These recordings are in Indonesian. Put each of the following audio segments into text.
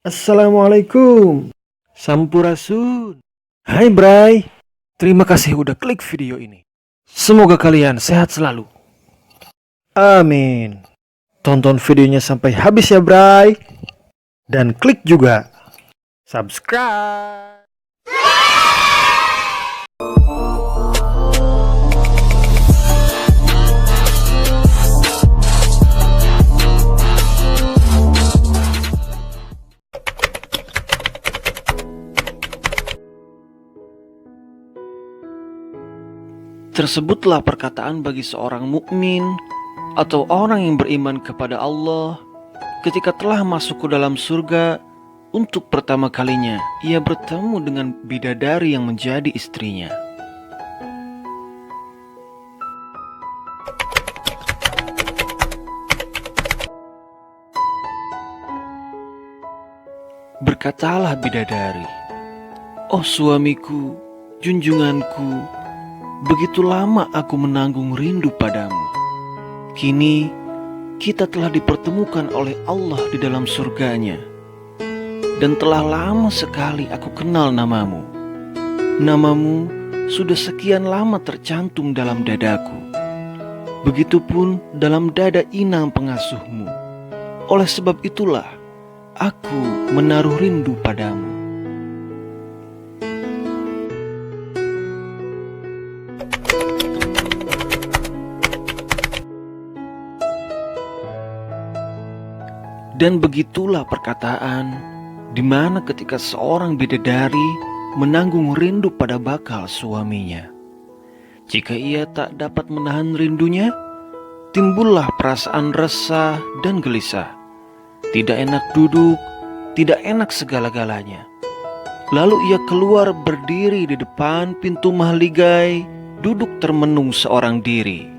Assalamualaikum. Sampurasun. Hai Bray. Terima kasih udah klik video ini. Semoga kalian sehat selalu. Amin. Tonton videonya sampai habis ya Bray. Dan klik juga subscribe. Tersebutlah perkataan bagi seorang mukmin atau orang yang beriman kepada Allah ketika telah masuk ke dalam surga untuk pertama kalinya ia bertemu dengan bidadari yang menjadi istrinya. Berkatalah bidadari, "Oh suamiku, junjunganku, begitu lama aku menanggung rindu padamu. Kini kita telah dipertemukan oleh Allah di dalam surganya. Dan telah lama sekali aku kenal namamu. Namamu sudah sekian lama tercantum dalam dadaku. Begitupun dalam dada inang pengasuhmu. Oleh sebab itulah aku menaruh rindu padamu." Dan begitulah perkataan di mana ketika seorang bidadari menanggung rindu pada bakal suaminya. Jika ia tak dapat menahan rindunya, timbullah perasaan resah dan gelisah. Tidak enak duduk, tidak enak segala-galanya. Lalu ia keluar berdiri di depan pintu mahligai, duduk termenung seorang diri.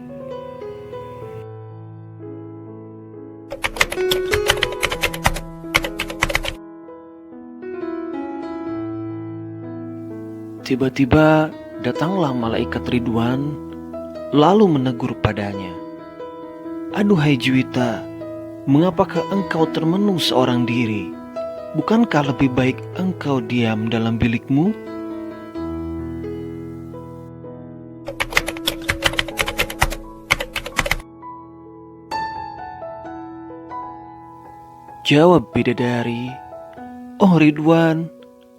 Tiba-tiba datanglah malaikat Ridwan lalu menegur padanya, "Aduhai Juwita, mengapakah engkau termenung seorang diri? Bukankah lebih baik engkau diam dalam bilikmu?" Jawab bidadari, "Oh Ridwan,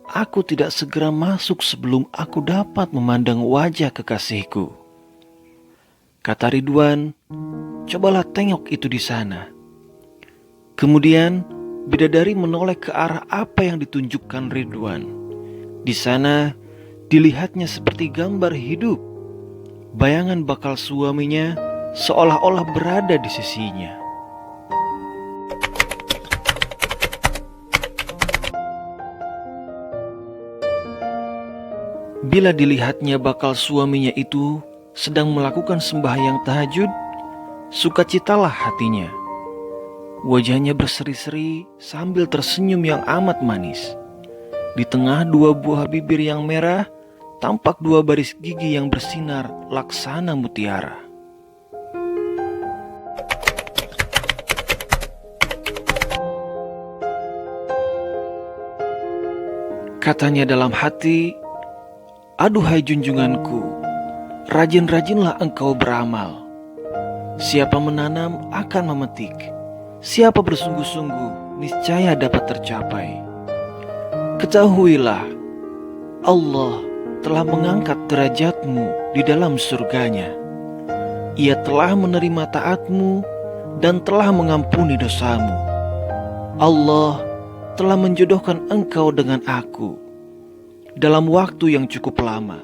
aku tidak segera masuk sebelum aku dapat memandang wajah kekasihku." Kata Ridwan, "Cobalah tengok itu di sana." Kemudian bidadari menoleh ke arah apa yang ditunjukkan Ridwan. Di sana dilihatnya seperti gambar hidup. Bayangan bakal suaminya seolah-olah berada di sisinya. Bila dilihatnya bakal suaminya itu sedang melakukan sembahyang tahajud, sukacitalah hatinya. Wajahnya berseri-seri sambil tersenyum yang amat manis. Di tengah dua buah bibir yang merah, tampak dua baris gigi yang bersinar laksana mutiara. Katanya dalam hati, "Aduhai junjunganku, rajin-rajinlah engkau beramal. Siapa menanam akan memetik. Siapa bersungguh-sungguh niscaya dapat tercapai. Ketahuilah, Allah telah mengangkat derajatmu di dalam surganya. Ia telah menerima taatmu dan telah mengampuni dosamu. Allah telah menjodohkan engkau dengan aku. Dalam waktu yang cukup lama,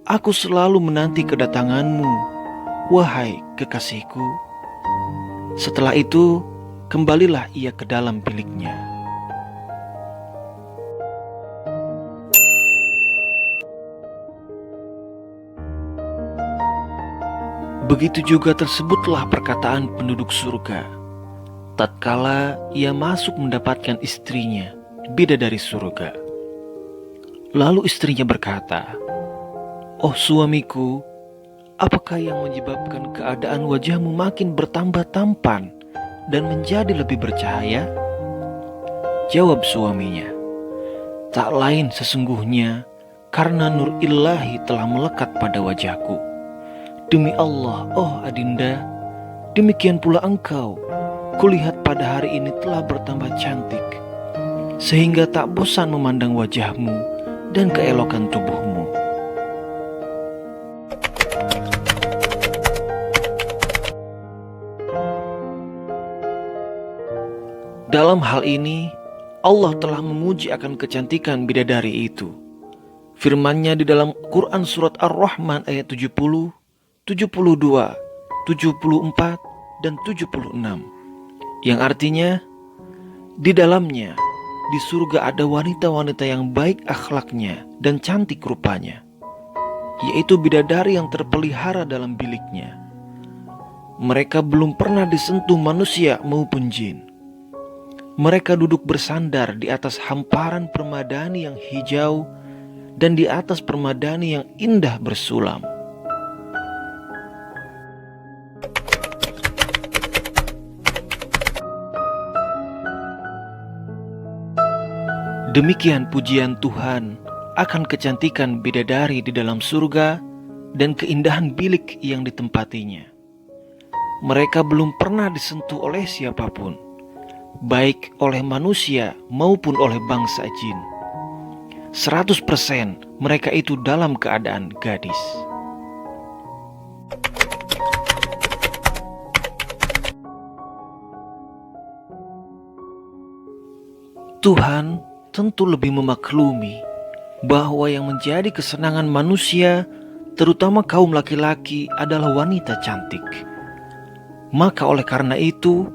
aku selalu menanti kedatanganmu, wahai kekasihku." Setelah itu, kembalilah ia ke dalam biliknya. Begitu juga tersebutlah perkataan penduduk surga tatkala ia masuk mendapatkan istrinya, bidadari surga. Lalu istrinya berkata, "Oh suamiku, apakah yang menyebabkan keadaan wajahmu makin bertambah tampan dan menjadi lebih bercahaya?" Jawab suaminya, "Tak lain sesungguhnya karena nur ilahi telah melekat pada wajahku. Demi Allah, oh Adinda, demikian pula engkau. Kulihat pada hari ini telah bertambah cantik, sehingga tak bosan memandang wajahmu dan keelokan tubuhmu." Dalam hal ini, Allah telah memuji akan kecantikan bidadari itu. Firman-Nya di dalam Quran surat Ar-Rahman ayat 70, 72, 74, dan 76. Yang artinya, di dalamnya, di surga ada wanita-wanita yang baik akhlaknya dan cantik rupanya, yaitu bidadari yang terpelihara dalam biliknya. Mereka belum pernah disentuh manusia maupun jin. Mereka duduk bersandar di atas hamparan permadani yang hijau dan di atas permadani yang indah bersulam. Demikian pujian Tuhan akan kecantikan bidadari di dalam surga dan keindahan bilik yang ditempatinya. Mereka belum pernah disentuh oleh siapapun, baik oleh manusia maupun oleh bangsa jin. 100% mereka itu dalam keadaan gadis. Tuhan tentu lebih memaklumi bahwa yang menjadi kesenangan manusia, terutama kaum laki-laki, adalah wanita cantik. Maka oleh karena itu,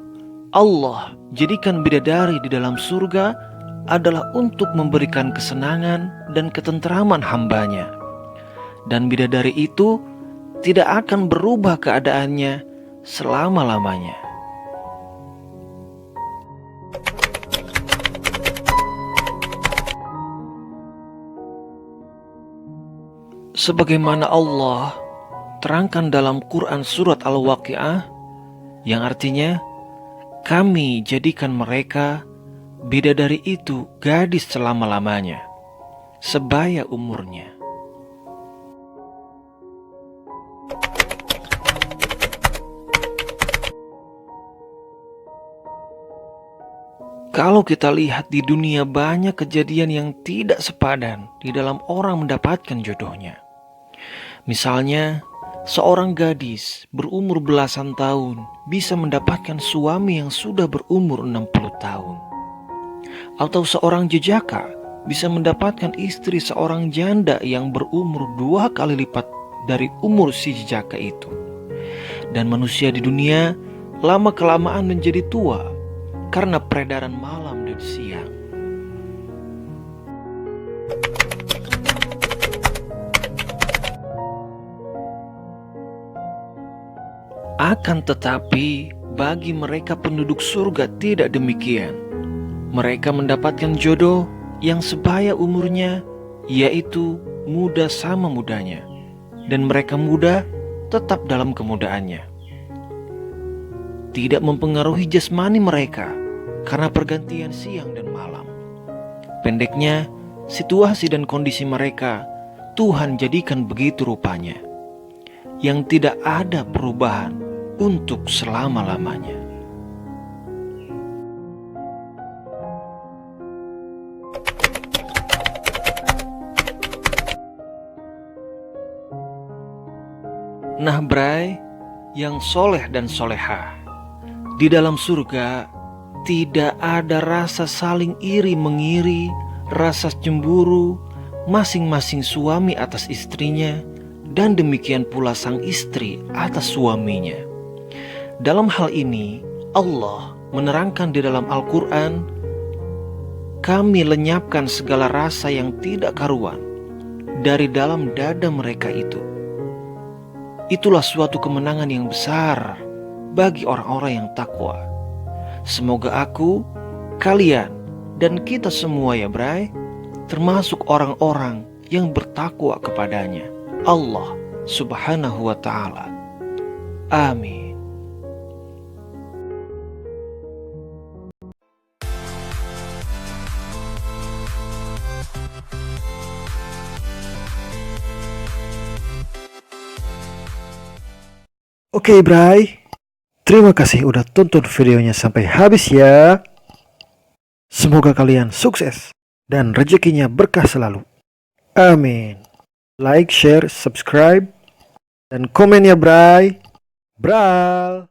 Allah jadikan bidadari di dalam surga adalah untuk memberikan kesenangan dan ketentraman hambanya. Dan bidadari itu tidak akan berubah keadaannya selama-lamanya. Sebagaimana Allah terangkan dalam Quran surat Al-Waqi'ah, yang artinya, kami jadikan mereka, bidadari itu, gadis selama-lamanya, sebaya umurnya. Kalau kita lihat di dunia, banyak kejadian yang tidak sepadan di dalam orang mendapatkan jodohnya. Misalnya, seorang gadis berumur belasan tahun bisa mendapatkan suami yang sudah berumur 60 tahun. Atau seorang jejaka bisa mendapatkan istri seorang janda yang berumur 2 kali lipat dari umur si jejaka itu. Dan manusia di dunia lama-kelamaan menjadi tua karena peredaran malam dan siang. Akan tetapi, bagi mereka penduduk surga tidak demikian. Mereka mendapatkan jodoh yang sebaya umurnya, yaitu muda sama mudanya, dan mereka muda tetap dalam kemudaannya. Tidak mempengaruhi jasmani mereka karena pergantian siang dan malam. Pendeknya, situasi dan kondisi mereka Tuhan jadikan begitu rupanya, yang tidak ada perubahan untuk selama-lamanya. Nah, Bray, yang soleh dan solehah, di dalam surga tidak ada rasa saling iri mengiri, rasa cemburu masing-masing suami atas istrinya, dan demikian pula sang istri atas suaminya. Dalam hal ini, Allah menerangkan di dalam Al-Quran, kami lenyapkan segala rasa yang tidak karuan dari dalam dada mereka itu. Itulah suatu kemenangan yang besar bagi orang-orang yang takwa. Semoga aku, kalian, dan kita semua ya Bray, termasuk orang-orang yang bertakwa kepadanya, Allah Subhanahu wa Ta'ala. Amin. Oke, Bray. Terima kasih udah tonton videonya sampai habis ya. Semoga kalian sukses dan rezekinya berkah selalu. Amin. Like, share, subscribe, dan komen ya, Bray. Bral.